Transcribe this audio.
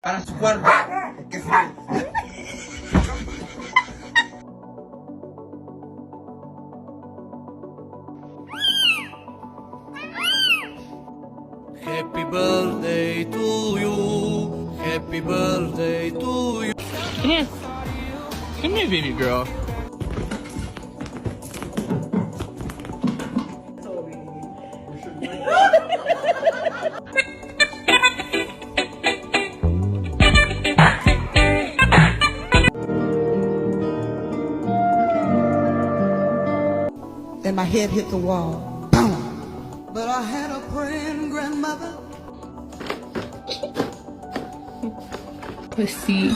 para su cuerpo. Porque Happy birthday to you. Happy birthday to you. Come here. Come here, baby girl. Then my head hit the wall. Boom. But I had a praying grandmother. Pussy.